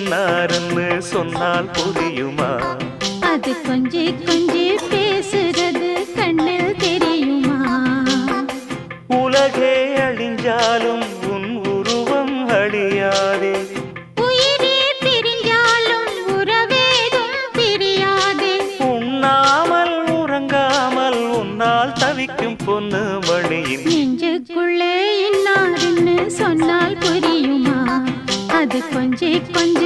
இன்னாருன்னு சொன்னால் புரியுமா? அது கொஞ்சி கொஞ்சி பேசுறது கண்ணில் தெரியுமா? உலகே அழிஞ்சாலும் உன் உருவம் அழியாதே. உயிரே பிரிஞ்சாலும் உறவேதும் பிரியாதே. உண்ணாமல் உறங்காமல் உன்னால் தவிக்கும் பொண்ணு மணியின் நெஞ்சுக்குள்ளே இன்னாருன்னு சொன்னால் புரியுமா? அது கொஞ்சி கொஞ்சி